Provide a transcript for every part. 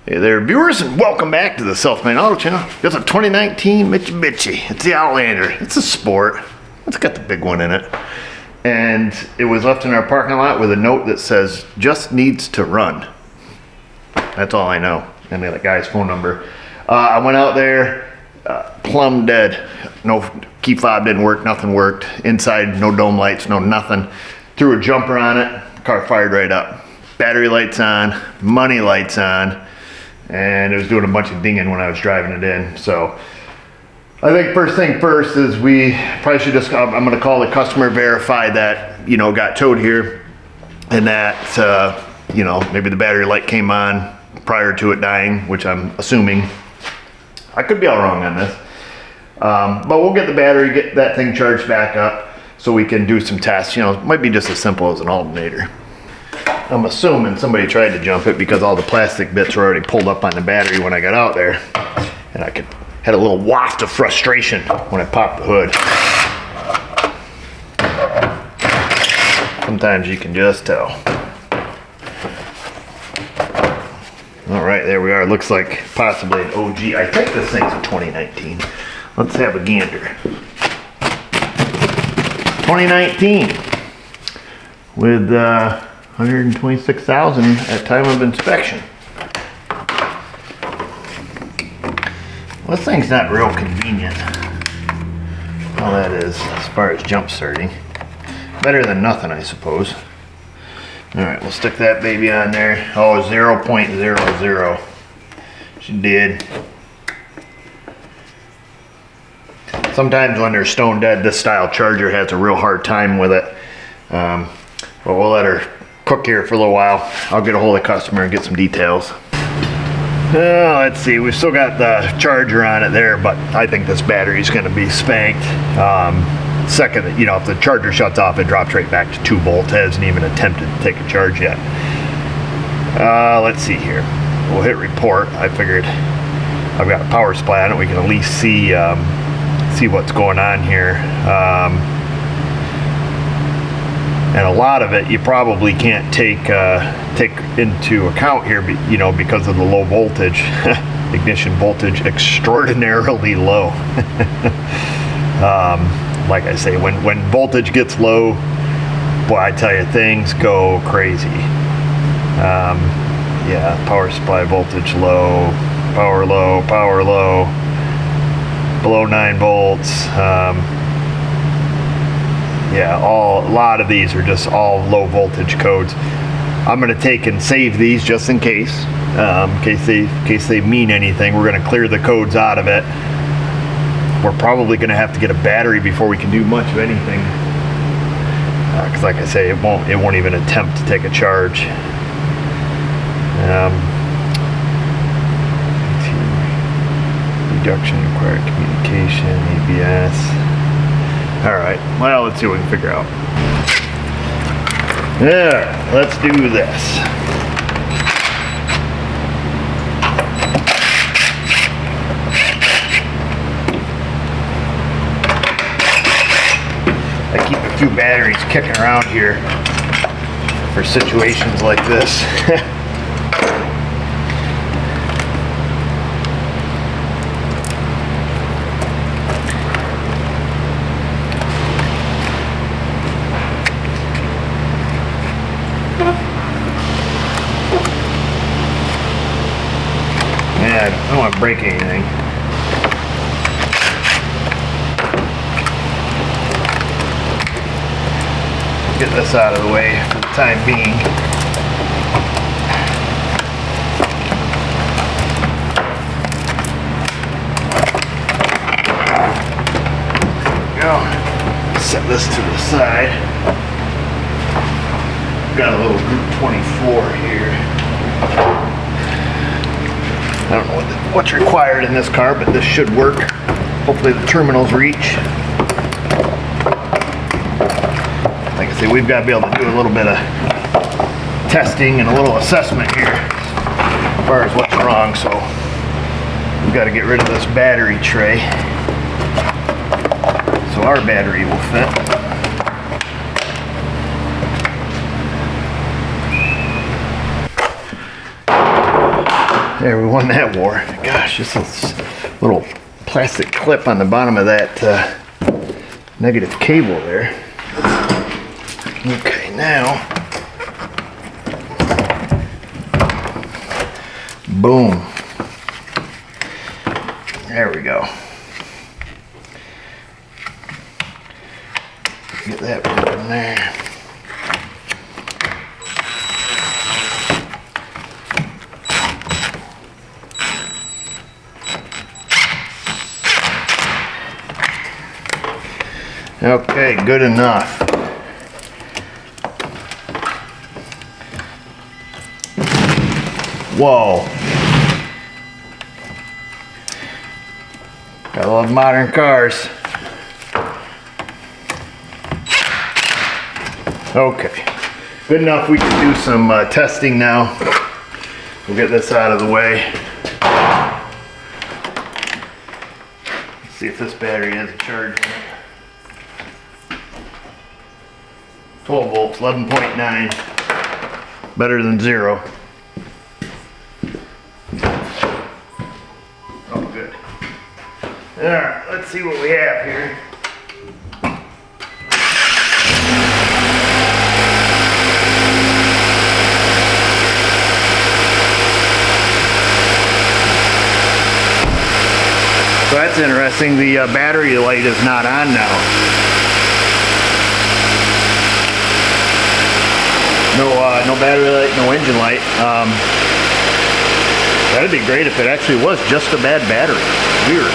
Hey there, viewers, and welcome back to the Self-Made Auto Channel. It's a 2019 Mitsubishi. It's the Outlander. It's a sport. It's got the big one in it. And it was left in our parking lot with a note that says, just needs to run. That's all I know. And the guy's phone number. I went out there, plumb dead. No key fob didn't work, nothing worked. Inside, no dome lights, no nothing. Threw a jumper on it, car fired right up. Battery lights on, money lights on. And it was doing a bunch of dinging when I was driving it in. So I think first thing first is we probably should just, I'm gonna call the customer, verify that, got towed here and that, maybe the battery light came on prior to it dying, which I'm assuming. I could be all wrong on this. But we'll get the battery, get that thing charged back up so we can do some tests. It might be just as simple as an alternator. I'm assuming somebody tried to jump it because all the plastic bits were already pulled up on the battery when I got out there. And I had a little waft of frustration when I popped the hood. Sometimes you can just tell. All right, there we are. Looks like possibly an OG. I think this thing's a 2019. Let's have a gander. 2019 with 126,000 at time of inspection. Well, this thing's not real convenient. All that is, as far as jump starting. Better than nothing, I suppose. All right, we'll stick that baby on there. Oh, 0.00. She did. Sometimes when they're stone dead, this style charger has a real hard time with it. But we'll let her cook here for a little while. I'll get a hold of the customer and get some details. Let's see, we've still got the charger on it there, but I think this battery is going to be spanked. Second, if the charger shuts off, it drops right back to 2 volts. It hasn't even attempted to take a charge yet. Let's see here. We'll hit report. I figured I've got a power supply on it. We can at least see what's going on here. And a lot of it you probably can't take into account here, because of the low voltage. Ignition voltage extraordinarily low. Like I say, when voltage gets low, boy, I tell you, things go crazy. Yeah, power supply voltage low, power low, below 9 volts. Yeah, a lot of these are just all low voltage codes. I'm going to take and save these just in case they mean anything. We're going to clear the codes out of it. We're probably going to have to get a battery before we can do much of anything. Because like I say, it won't even attempt to take a charge. Reduction required communication, ABS. All right, well, let's see what we can figure out. Yeah, let's do this. I keep a few batteries kicking around here for situations like this. I don't want to break anything. Get this out of the way for the time being. There we go. Set this to the side. Got a little Group 24 here. I don't know what's required in this car, but this should work. Hopefully the terminals reach. Like I say, we've got to be able to do a little bit of testing and a little assessment here as far as what's wrong. So we've got to get rid of this battery tray so our battery will fit. There, we won that war. Gosh, this is little plastic clip on the bottom of that negative cable there. Okay, now, boom. There we go. Get that put in there. Okay, good enough. Whoa. I love modern cars. Okay, good enough. We can do some testing now. We'll get this out of the way. Let's see if this battery has a charge in it. 12 volts, 11.9. Better than 0. Oh, good. Alright, let's see what we have here. So that's interesting. The battery light is not on now. No battery light, no engine light. That'd be great if it actually was just a bad battery. Weird.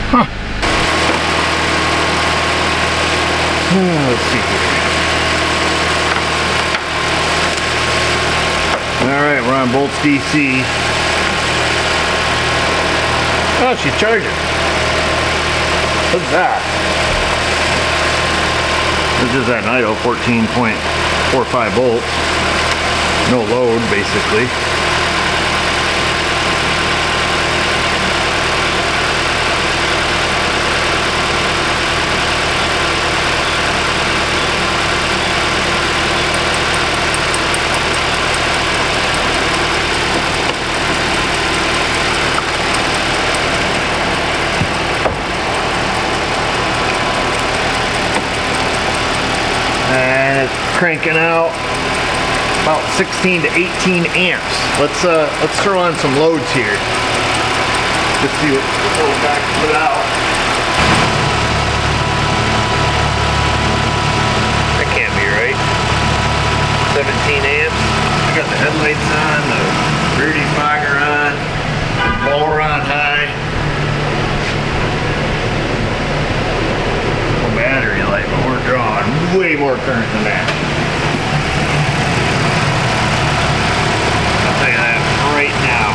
Huh. Let's see here. Alright, we're on volts DC. Oh, she's charging. What's that? It's just at idle, 14.45 volts. No load, basically. And it's cranking out about 16 to 18 amps. Let's throw on some loads here. Let's see what this little guy can put out. That can't be right. 17 amps. I got the headlights on, the rear defogger on, blower on high. No battery light, but we're drawing way more current than that. I'll tell you that right now.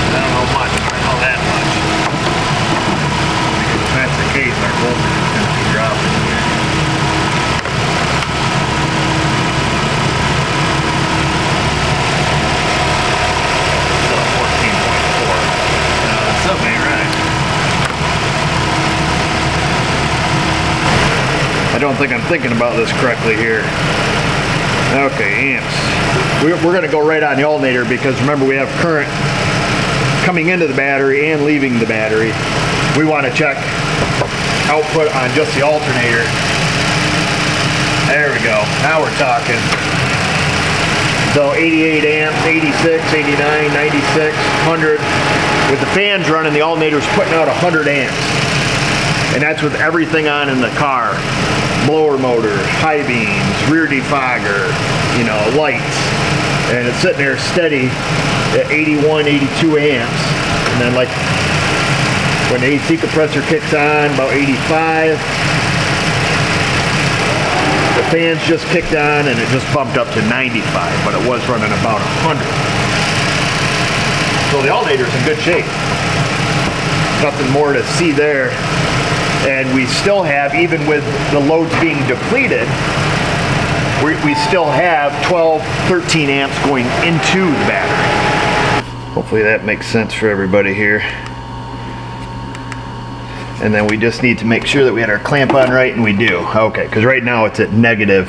I don't know much, but I know that much. If that's the case, our voltage is going to be dropping here. Still 14.4. Something ain't right. I don't think I'm thinking about this correctly here. Okay, amps. We're going to go right on the alternator because remember we have current coming into the battery and leaving the battery. We want to check output on just the alternator. There we go. Now we're talking. So 88 amps, 86, 89, 96, 100. With the fans running, the alternator's putting out 100 amps. And that's with everything on in the car. Blower motor, high beams, rear defogger, you know, lights. And it's sitting there steady at 81, 82 amps. And then like when the AC compressor kicks on, about 85. The fans just kicked on and it just bumped up to 95, but it was running about 100. So the alternator's in good shape. Nothing more to see there. And we still have, even with the loads being depleted, we still have 12, 13 amps going into the battery. Hopefully that makes sense for everybody here. And then we just need to make sure that we had our clamp on right, and we do. Okay, because right now it's at negative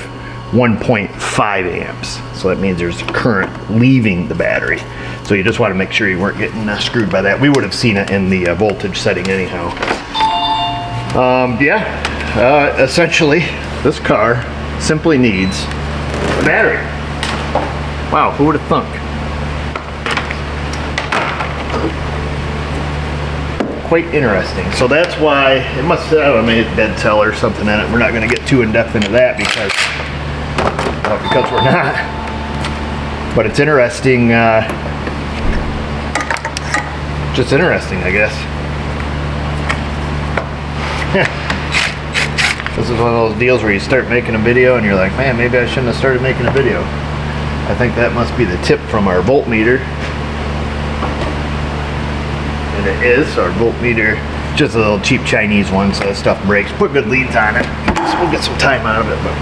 1.5 amps. So that means there's current leaving the battery. So you just want to make sure you weren't getting screwed by that. We would have seen it in the voltage setting anyhow. Essentially, this car simply needs a battery. Wow, who would have thunk? Quite interesting. So that's why it must have made a dead cell or something in it. We're not going to get too in depth into that because we're not. But it's interesting. Just interesting, I guess. This is one of those deals where you start making a video and you're like, man, maybe I shouldn't have started making a video. I think that must be the tip from our voltmeter. And it is, our voltmeter, just a little cheap Chinese one, so that stuff breaks. Put good leads on it, so we'll get some time out of it. But,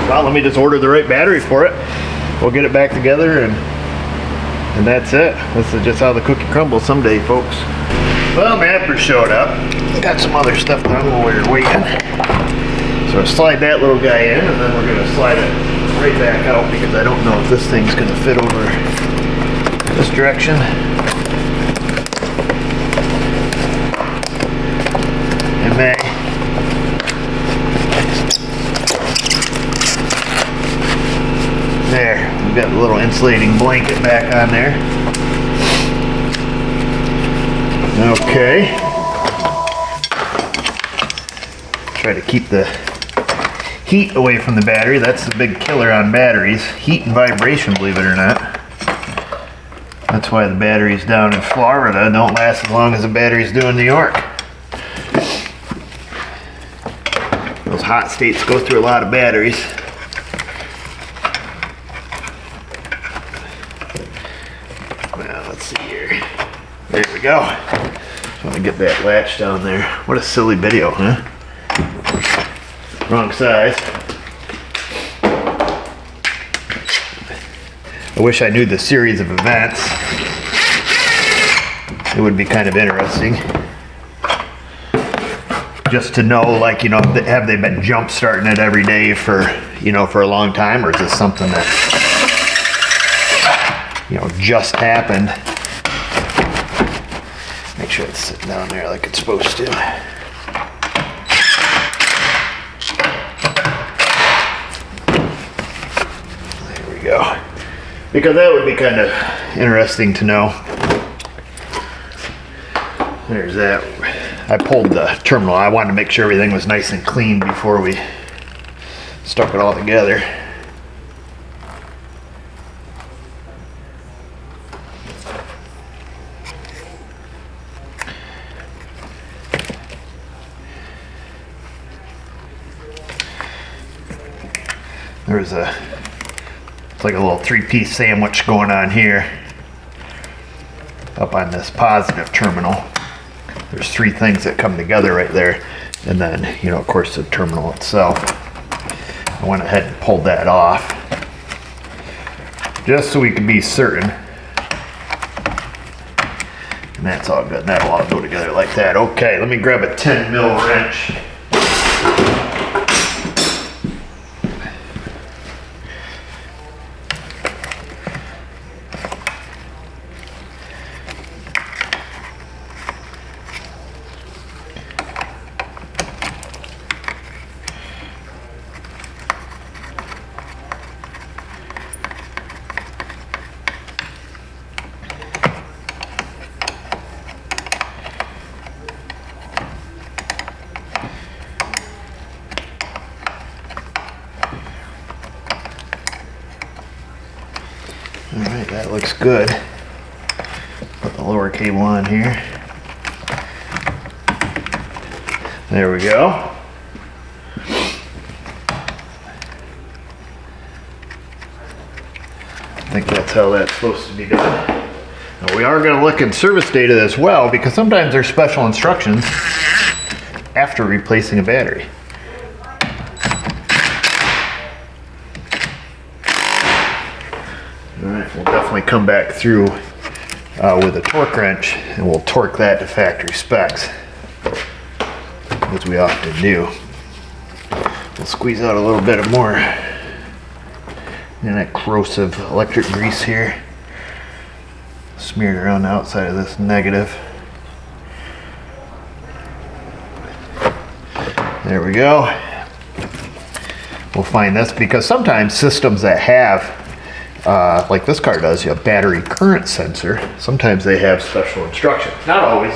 well, let me just order the right battery for it. We'll get it back together, and that's it. This is just how the cookie crumbles someday, folks. Well, Mapper showed up. Got some other stuff done while we were waiting. So I'll slide that little guy in, and then we're going to slide it right back out because I don't know if this thing's going to fit over this direction. It may. There, we've got a little insulating blanket back on there. Okay. Try to keep the heat away from the battery. That's the big killer on batteries. Heat and vibration, believe it or not. That's why the batteries down in Florida don't last as long as the batteries do in New York. Those hot states go through a lot of batteries. Well, let's see here. There we go. Just want to get that latch down there. What a silly video, huh? Wrong size. I wish I knew the series of events. It would be kind of interesting. Just to know, like, you know, have they been jump starting it every day for, you know, for a long time, or is this something that, you know, just happened? Make sure it's sitting down there like it's supposed to. There we go. Because that would be kind of interesting to know. There's that. I pulled the terminal. I wanted to make sure everything was nice and clean before we stuck it all together. There's it's like a little three-piece sandwich going on here up on this positive terminal. There's three things that come together right there, and then, you know, of course, the terminal itself. I went ahead and pulled that off just so we can be certain. And that's all good. That'll all go together like that. Okay, let me grab a 10 mil wrench. Alright, that looks good. Put the lower cable on here. There we go. I think that's how that's supposed to be done. Now we are going to look at service data as well, because sometimes there's special instructions after replacing a battery. Alright, we'll definitely come back through with a torque wrench and we'll torque that to factory specs. as we often do. We'll squeeze out a little bit of more and that corrosive electric grease here. Smeared around the outside of this negative. There we go. We'll find this because sometimes systems that have, like this car does, a battery current sensor, sometimes they have special instructions. Not always,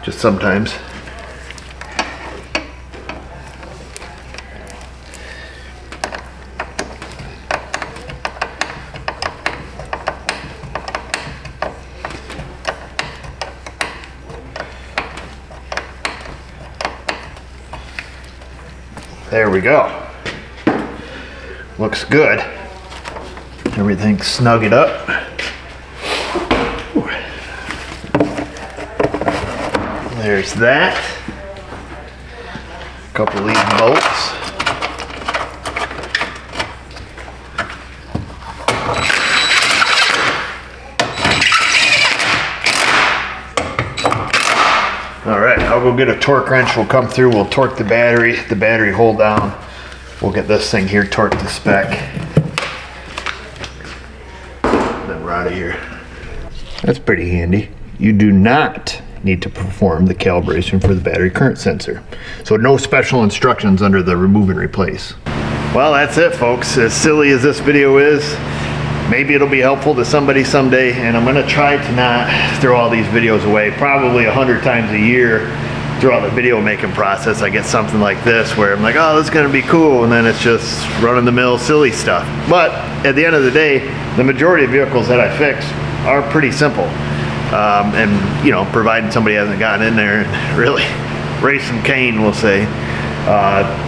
just sometimes. There we go. Looks good. Everything's snug up. There's that. A couple of these bolts. All right, I'll go get a torque wrench. We'll come through, we'll torque the battery hold down. We'll get this thing here torqued to spec. Then we're out of here. That's pretty handy. You do not need to perform the calibration for the battery current sensor. So no special instructions under the remove and replace. Well, that's it, folks. As silly as this video is, maybe it'll be helpful to somebody someday, and I'm gonna try to not throw all these videos away. Probably 100 times a year throughout the video making process, I get something like this where I'm like, oh, this is gonna be cool, and then it's just run-of-the-mill silly stuff. But at the end of the day, the majority of vehicles that I fix are pretty simple. And you know, provided somebody hasn't gotten in there and really raised some cane, we'll say.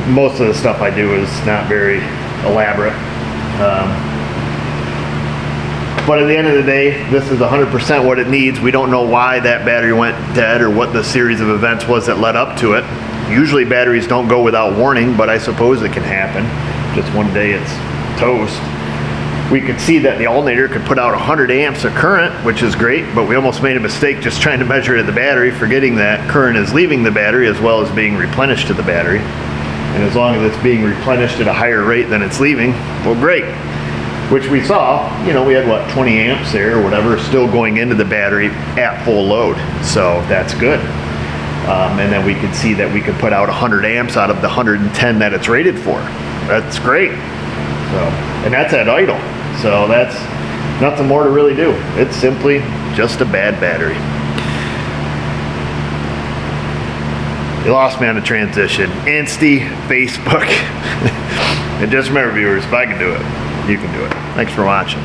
Most of the stuff I do is not very elaborate. But at the end of the day, this is 100% what it needs. We don't know why that battery went dead or what the series of events was that led up to it. Usually batteries don't go without warning, but I suppose it can happen. Just one day it's toast. We could see that the alternator could put out 100 amps of current, which is great, but we almost made a mistake just trying to measure it at the battery, forgetting that current is leaving the battery as well as being replenished to the battery. And as long as it's being replenished at a higher rate than it's leaving, well, great. Which we saw, you know, we had what, 20 amps there or whatever still going into the battery at full load. So that's good. And then we could see that we could put out 100 amps out of the 110 that it's rated for. That's great. So, and that's at idle. So that's nothing more to really do. It's simply just a bad battery. You lost me on the transition. Insty, Facebook. And just remember, viewers, if I can do it, you can do it. Thanks for watching.